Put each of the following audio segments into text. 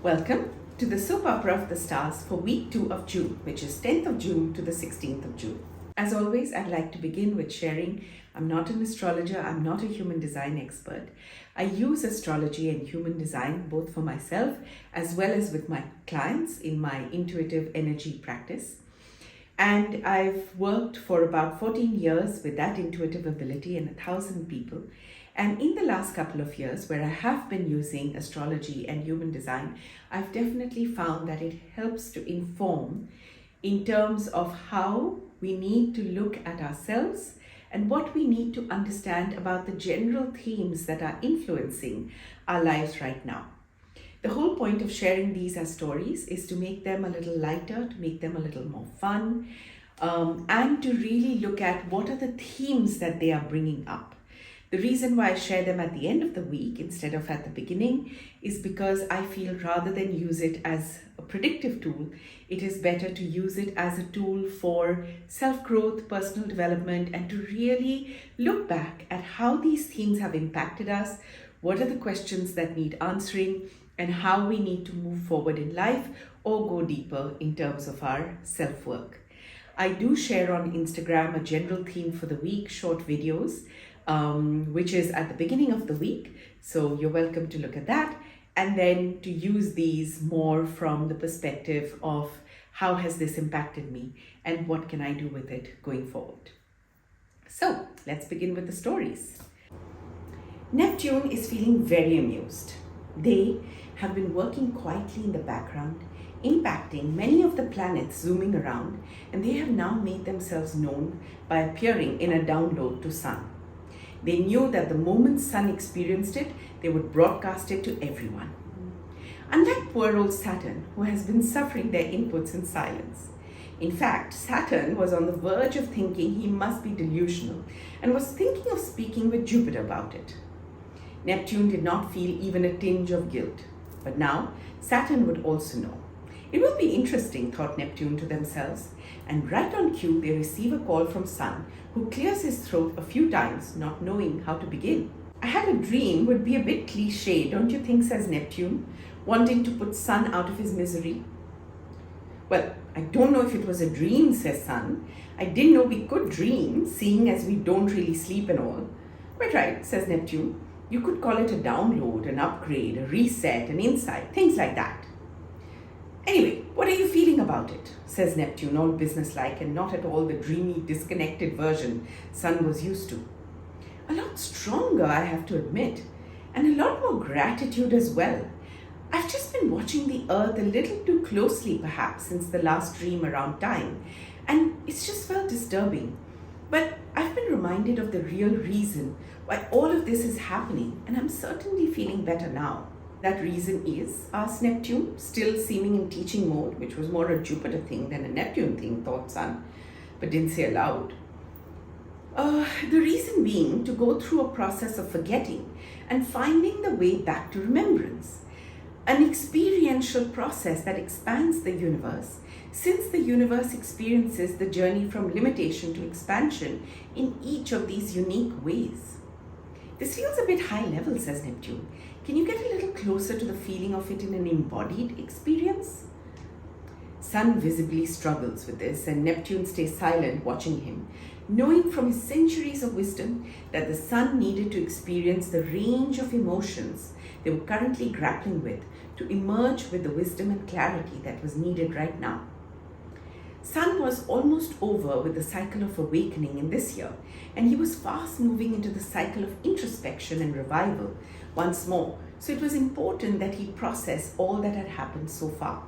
Welcome to the soap opera of the stars for week 2 of June, which is 10th of June to the 16th of June. As always, I'd like to begin with sharing I'm not an astrologer, I'm not a human design expert. I use astrology and human design both for myself as well as with my clients in my intuitive energy practice. And I've worked for about 14 years with that intuitive ability and 1,000 people. And in the last couple of years, where I have been using astrology and human design, I've definitely found that it helps to inform in terms of how we need to look at ourselves and what we need to understand about the general themes that are influencing our lives right now. The whole point of sharing these as stories is to make them a little lighter, to make them a little more fun, and to really look at what are the themes that they are bringing up. The reason why I share them at the end of the week instead of at the beginning is because I feel rather than use it as a predictive tool, it is better to use it as a tool for self-growth, personal development, and to really look back at how these themes have impacted us, what are the questions that need answering, and how we need to move forward in life or go deeper in terms of our self-work. I do share on Instagram a general theme for the week, short videos, which is at the beginning of the week. So you're welcome to look at that and then to use these more from the perspective of how has this impacted me and what can I do with it going forward. So let's begin with the stories. Neptune is feeling very amused. They have been working quietly in the background, impacting many of the planets zooming around, and they have now made themselves known by appearing in a download to Sun. They knew that the moment Sun experienced it, they would broadcast it to everyone. Unlike poor old Saturn, who has been suffering their inputs in silence. In fact, Saturn was on the verge of thinking he must be delusional and was thinking of speaking with Jupiter about it. Neptune did not feel even a tinge of guilt, but now Saturn would also know. It will be interesting, thought Neptune to themselves, and right on cue they receive a call from Sun, who clears his throat a few times, not knowing how to begin. I had a dream would be a bit cliché, don't you think, says Neptune, wanting to put Sun out of his misery. Well, I don't know if it was a dream, says Sun. I didn't know we could dream, seeing as we don't really sleep and all. Quite right, says Neptune. You could call it a download, an upgrade, a reset, an insight, things like that. Anyway, what are you feeling about it? Says Neptune, all businesslike and not at all the dreamy, disconnected version Sun was used to. A lot stronger, I have to admit, and a lot more gratitude as well. I've just been watching the Earth a little too closely, perhaps, since the last dream around time, and it's just felt disturbing. But I've been reminded of the real reason why all of this is happening, and I'm certainly feeling better now. That reason is, asked Neptune, still seeming in teaching mode, which was more a Jupiter thing than a Neptune thing, thought Sun, but didn't say aloud. The reason being to go through a process of forgetting and finding the way back to remembrance. An experiential process that expands the universe, since the universe experiences the journey from limitation to expansion in each of these unique ways. This feels a bit high level, says Neptune. Can you get a little closer to the feeling of it in an embodied experience? Sun visibly struggles with this, and Neptune stays silent, watching him, knowing from his centuries of wisdom that the Sun needed to experience the range of emotions they were currently grappling with to emerge with the wisdom and clarity that was needed right now. Sun was almost over with the cycle of awakening in this year, and he was fast moving into the cycle of introspection and revival once more, so it was important that he process all that had happened so far.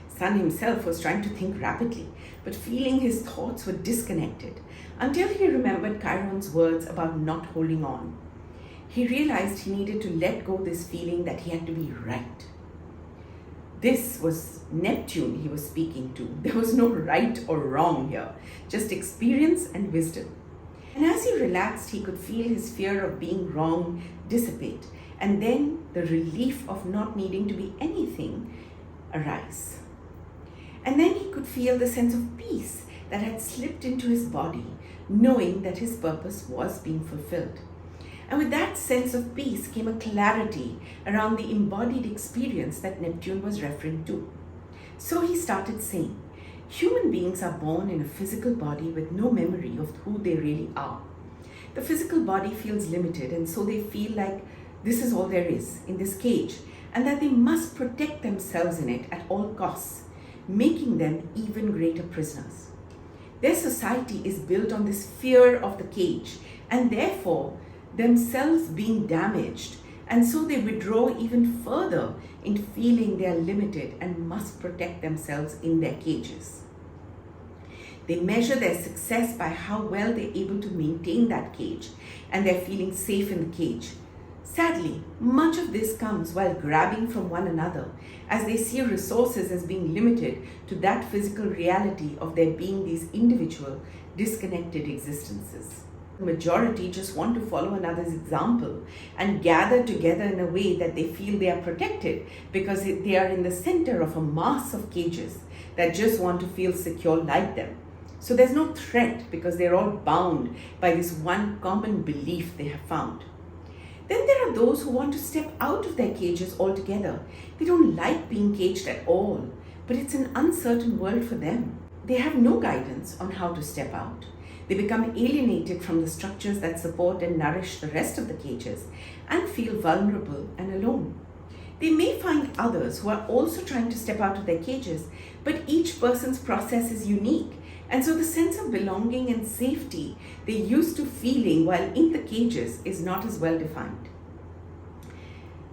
Sun himself was trying to think rapidly, but feeling his thoughts were disconnected until he remembered Chiron's words about not holding on. He realized he needed to let go this feeling that he had to be right. This was Neptune he was speaking to. There was no right or wrong here, just experience and wisdom. And as he relaxed, he could feel his fear of being wrong dissipate, and then the relief of not needing to be anything arise. And then he could feel the sense of peace that had slipped into his body, knowing that his purpose was being fulfilled. And with that sense of peace came a clarity around the embodied experience that Neptune was referring to. So he started saying, human beings are born in a physical body with no memory of who they really are. The physical body feels limited, and so they feel like this is all there is in this cage, and that they must protect themselves in it at all costs, making them even greater prisoners. Their society is built on this fear of the cage, and therefore themselves being damaged, and so they withdraw even further in feeling they are limited and must protect themselves in their cages. They measure their success by how well they're able to maintain that cage, and they're feeling safe in the cage. Sadly, much of this comes while grabbing from one another, as they see resources as being limited to that physical reality of there being these individual, disconnected existences. The majority just want to follow another's example and gather together in a way that they feel they are protected, because they are in the center of a mass of cages that just want to feel secure like them. So there's no threat because they're all bound by this one common belief they have found. Then there are those who want to step out of their cages altogether. They don't like being caged at all, but it's an uncertain world for them. They have no guidance on how to step out. They become alienated from the structures that support and nourish the rest of the cages and feel vulnerable and alone. They may find others who are also trying to step out of their cages, but each person's process is unique. And so the sense of belonging and safety they're used to feeling while in the cages is not as well defined.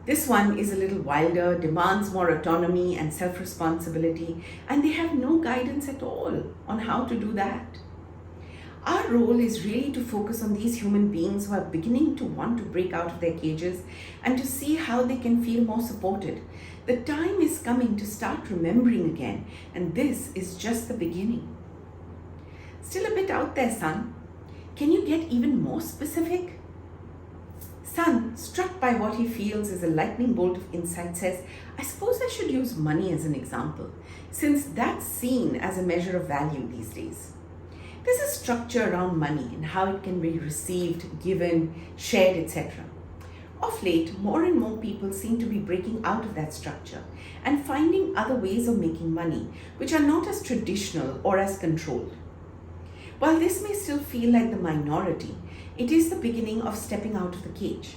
This one is a little wilder, demands more autonomy and self-responsibility, and they have no guidance at all on how to do that. Our role is really to focus on these human beings who are beginning to want to break out of their cages and to see how they can feel more supported. The time is coming to start remembering again, and this is just the beginning. Still a bit out there, Sun? Can you get even more specific? Sun, struck by what he feels as a lightning bolt of insight, says, I suppose I should use money as an example, since that's seen as a measure of value these days. There's a structure around money and how it can be received, given, shared, etc. Of late, more and more people seem to be breaking out of that structure and finding other ways of making money, which are not as traditional or as controlled. While this may still feel like the minority, it is the beginning of stepping out of the cage.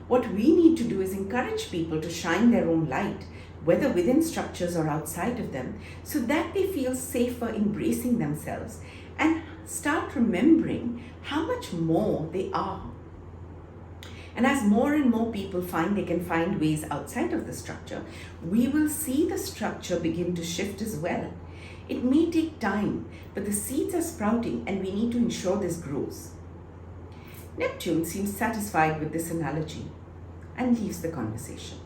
What we need to do is encourage people to shine their own light, whether within structures or outside of them, so that they feel safer embracing themselves and start remembering how much more they are. And as more and more people find they can find ways outside of the structure, we will see the structure begin to shift as well. It may take time, but the seeds are sprouting and we need to ensure this grows. Neptune seems satisfied with this analogy and leaves the conversation.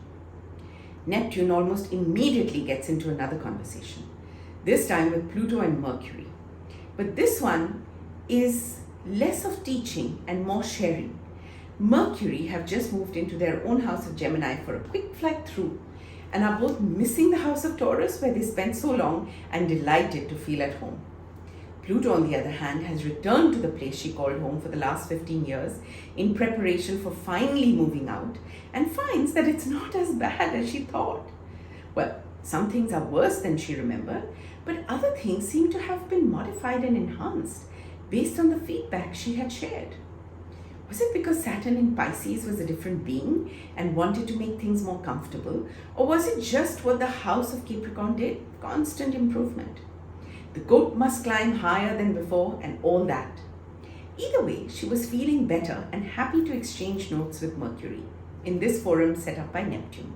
Neptune almost immediately gets into another conversation, this time with Pluto and Mercury. But this one is less of teaching and more sharing. Mercury have just moved into their own house of Gemini for a quick flight through, and are both missing the house of Taurus where they spent so long and delighted to feel at home. Pluto, on the other hand, has returned to the place she called home for the last 15 years in preparation for finally moving out, and finds that it's not as bad as she thought. Well, some things are worse than she remembered, but other things seem to have been modified and enhanced based on the feedback she had shared. Was it because Saturn in Pisces was a different being and wanted to make things more comfortable? Or was it just what the house of Capricorn did? Constant improvement. The goat must climb higher than before and all that. Either way, she was feeling better and happy to exchange notes with Mercury in this forum set up by Neptune.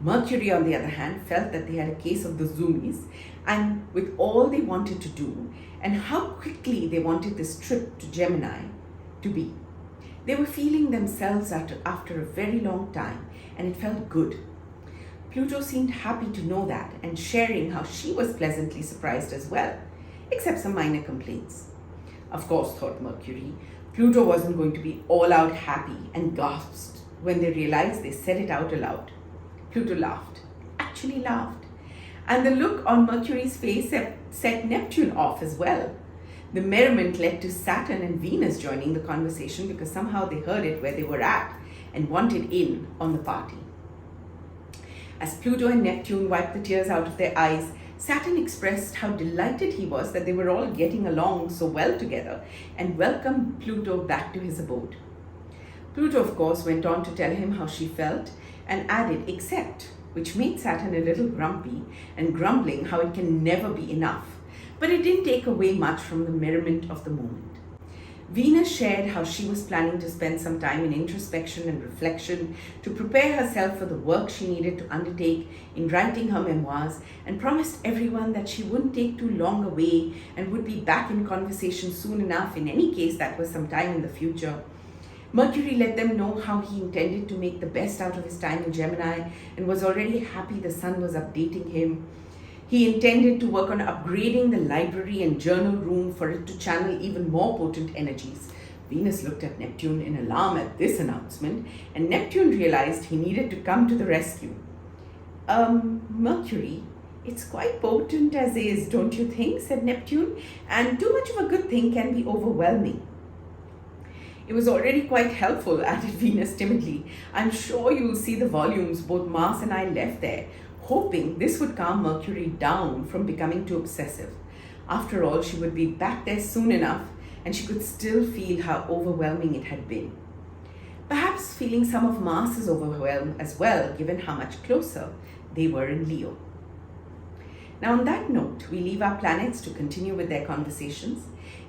Mercury, on the other hand, felt that they had a case of the zoomies, and with all they wanted to do and how quickly they wanted this trip to Gemini to be. They were feeling themselves after a very long time, and it felt good. Pluto seemed happy to know that and sharing how she was pleasantly surprised as well, except some minor complaints. Of course, thought Mercury, Pluto wasn't going to be all out happy, and gasped when they realized they said it out aloud. Pluto laughed, actually laughed, and the look on Mercury's face set Neptune off as well. The merriment led to Saturn and Venus joining the conversation because somehow they heard it where they were at and wanted in on the party. As Pluto and Neptune wiped the tears out of their eyes, Saturn expressed how delighted he was that they were all getting along so well together and welcomed Pluto back to his abode. Pluto, of course, went on to tell him how she felt and added except, which made Saturn a little grumpy and grumbling how it can never be enough. But it didn't take away much from the merriment of the moment. Venus shared how she was planning to spend some time in introspection and reflection to prepare herself for the work she needed to undertake in writing her memoirs, and promised everyone that she wouldn't take too long away and would be back in conversation soon enough. In any case, that was some time in the future. Mercury let them know how he intended to make the best out of his time in Gemini and was already happy the sun was updating him. He intended to work on upgrading the library and journal room for it to channel even more potent energies. Venus looked at Neptune in alarm at this announcement, and Neptune realized he needed to come to the rescue. Mercury, it's quite potent as is, don't you think? Said Neptune, and too much of a good thing can be overwhelming. It was already quite helpful, added Venus timidly. I'm sure you'll see the volumes both Mars and I left there, hoping this would calm Mercury down from becoming too obsessive. After all, she would be back there soon enough, and she could still feel how overwhelming it had been. Perhaps feeling some of Mars's overwhelm as well, given how much closer they were in Leo. Now, on that note, we leave our planets to continue with their conversations.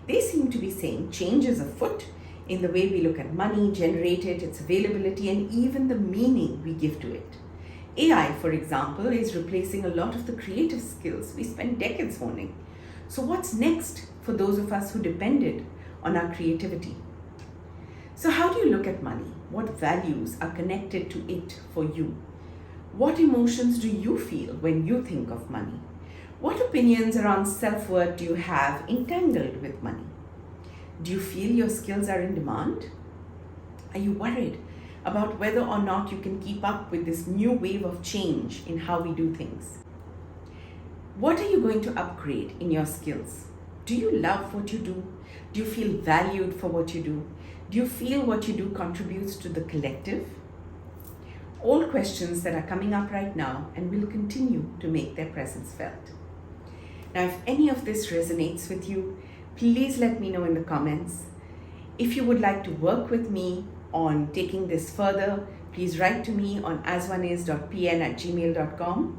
They seem to be saying change is afoot in the way we look at money, generate it, its availability, and even the meaning we give to it. AI, for example, is replacing a lot of the creative skills we spent decades honing. So what's next for those of us who depended on our creativity? So how do you look at money? What values are connected to it for you? What emotions do you feel when you think of money? What opinions around self-worth do you have entangled with money? Do you feel your skills are in demand? Are you worried about whether or not you can keep up with this new wave of change in how we do things? What are you going to upgrade in your skills? Do you love what you do? Do you feel valued for what you do? Do you feel what you do contributes to the collective? All questions that are coming up right now and will continue to make their presence felt. Now, if any of this resonates with you, please let me know in the comments. If you would like to work with me on taking this further, please write to me on aswanis.pn@gmail.com,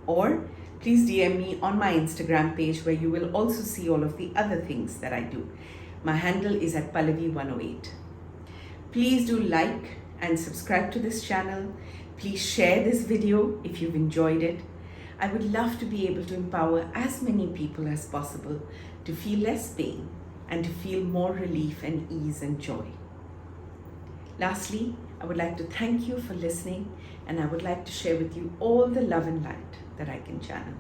or please DM me on my Instagram page, where you will also see all of the other things that I do. My handle is at Pallavi108. Please do like and subscribe to this channel. Please share this video if you've enjoyed it. I would love to be able to empower as many people as possible to feel less pain and to feel more relief and ease and joy. Lastly, I would like to thank you for listening, and I would like to share with you all the love and light that I can channel.